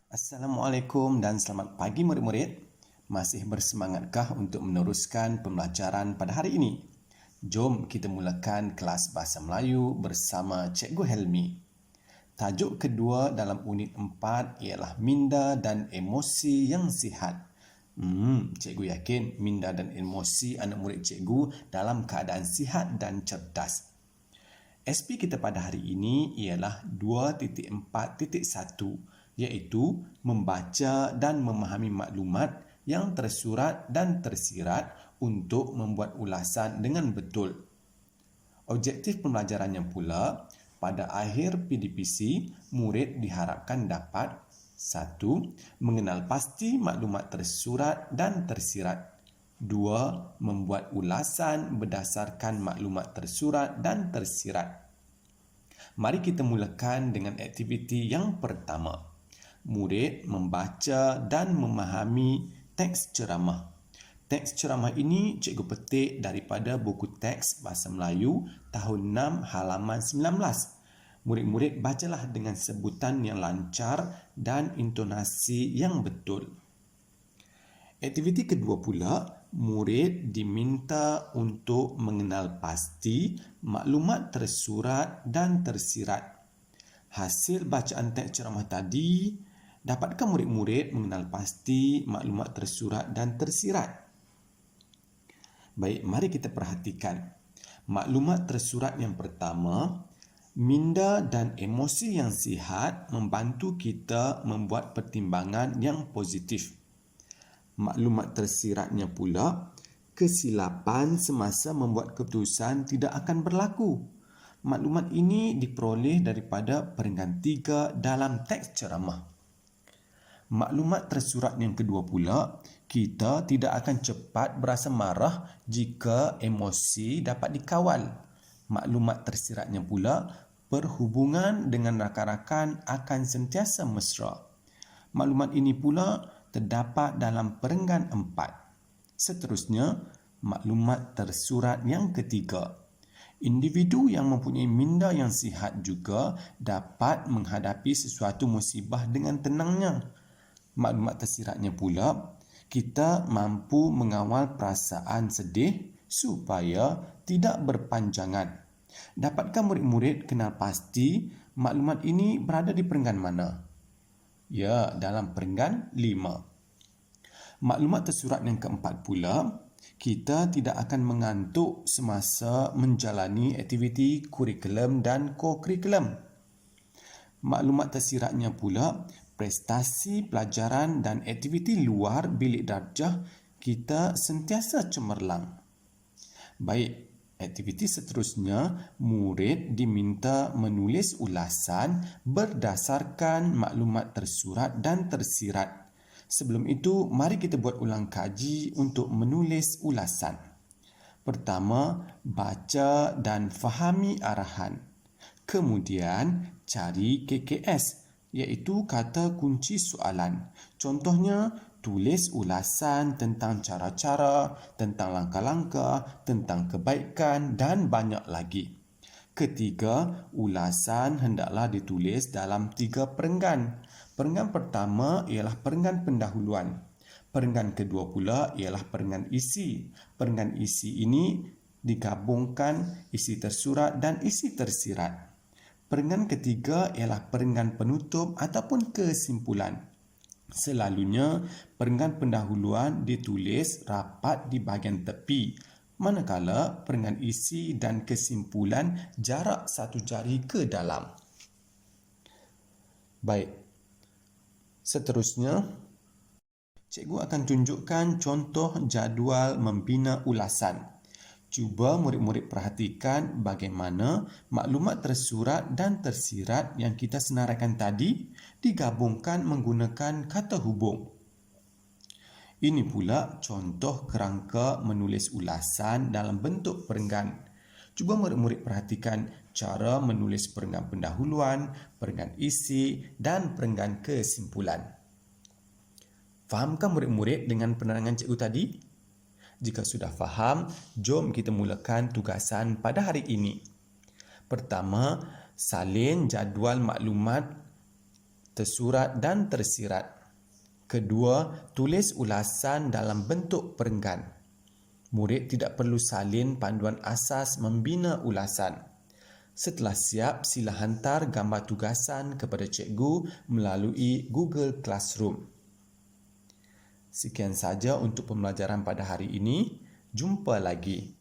Assalamualaikum dan selamat pagi murid-murid. Masih bersemangatkah untuk meneruskan pembelajaran pada hari ini? Jom kita mulakan kelas Bahasa Melayu bersama Cikgu Helmi. Tajuk kedua dalam unit 4 ialah minda dan emosi yang sihat. Cikgu yakin minda dan emosi anak murid cikgu dalam keadaan sihat dan cerdas. SP kita pada hari ini ialah 2.4.1 iaitu membaca dan memahami maklumat yang tersurat dan tersirat untuk membuat ulasan dengan betul. Objektif pembelajarannya pula, pada akhir PDPC, murid diharapkan dapat 1. Mengenal pasti maklumat tersurat dan tersirat. 2. Membuat ulasan berdasarkan maklumat tersurat dan tersirat. Mari kita mulakan dengan aktiviti yang pertama. Murid membaca dan memahami teks ceramah. Teks ceramah ini cikgu petik daripada buku teks Bahasa Melayu tahun 6 halaman 19. Murid-murid bacalah dengan sebutan yang lancar dan intonasi yang betul. Aktiviti kedua pula, murid diminta untuk mengenal pasti maklumat tersurat dan tersirat. Hasil bacaan teks ceramah tadi, dapatkah murid-murid mengenal pasti maklumat tersurat dan tersirat? Baik, mari kita perhatikan. Maklumat tersurat yang pertama, minda dan emosi yang sihat membantu kita membuat pertimbangan yang positif. Maklumat tersiratnya pula, kesilapan semasa membuat keputusan tidak akan berlaku. Maklumat ini diperoleh daripada peringkat 3 dalam teks ceramah. Maklumat tersurat yang kedua pula, kita tidak akan cepat berasa marah jika emosi dapat dikawal. Maklumat tersiratnya pula, perhubungan dengan rakan-rakan akan sentiasa mesra. Maklumat ini pula terdapat dalam perenggan 4. Seterusnya, maklumat tersurat yang ketiga. Individu yang mempunyai minda yang sihat juga dapat menghadapi sesuatu musibah dengan tenangnya. Maklumat tersiratnya pula, kita mampu mengawal perasaan sedih supaya tidak berpanjangan. Dapatkah murid-murid kenal pasti maklumat ini berada di perenggan mana? Ya, dalam perenggan 5. Maklumat tersurat yang keempat pula, kita tidak akan mengantuk semasa menjalani aktiviti kurikulum dan co-kurikulum. Maklumat tersiratnya pula, prestasi pelajaran dan aktiviti luar bilik darjah kita sentiasa cemerlang. Baik, aktiviti seterusnya, murid diminta menulis ulasan berdasarkan maklumat tersurat dan tersirat. Sebelum itu, mari kita buat ulang kaji untuk menulis ulasan. Pertama, baca dan fahami arahan. Kemudian, cari KKS, iaitu kata kunci soalan. Contohnya, tulis ulasan tentang cara-cara, tentang langkah-langkah, tentang kebaikan dan banyak lagi. Ketiga, ulasan hendaklah ditulis dalam 3 perenggan. Perenggan pertama ialah perenggan pendahuluan. Perenggan kedua pula ialah perenggan isi. Perenggan isi ini digabungkan isi tersurat dan isi tersirat. Perenggan ketiga ialah perenggan penutup ataupun kesimpulan. Selalunya, perenggan pendahuluan ditulis rapat di bahagian tepi, manakala perenggan isi dan kesimpulan jarak 1 jari ke dalam. Baik, seterusnya, cikgu akan tunjukkan contoh jadual membina ulasan. Cuba murid-murid perhatikan bagaimana maklumat tersurat dan tersirat yang kita senaraikan tadi digabungkan menggunakan kata hubung. Ini pula contoh kerangka menulis ulasan dalam bentuk perenggan. Cuba murid-murid perhatikan cara menulis perenggan pendahuluan, perenggan isi dan perenggan kesimpulan. Fahamkah murid-murid dengan penerangan cikgu tadi? Jika sudah faham, jom kita mulakan tugasan pada hari ini. Pertama, salin jadual maklumat tersurat dan tersirat. Kedua, tulis ulasan dalam bentuk perenggan. Murid tidak perlu salin panduan asas membina ulasan. Setelah siap, sila hantar gambar tugasan kepada cikgu melalui Google Classroom. Sekian saja untuk pembelajaran pada hari ini. Jumpa lagi.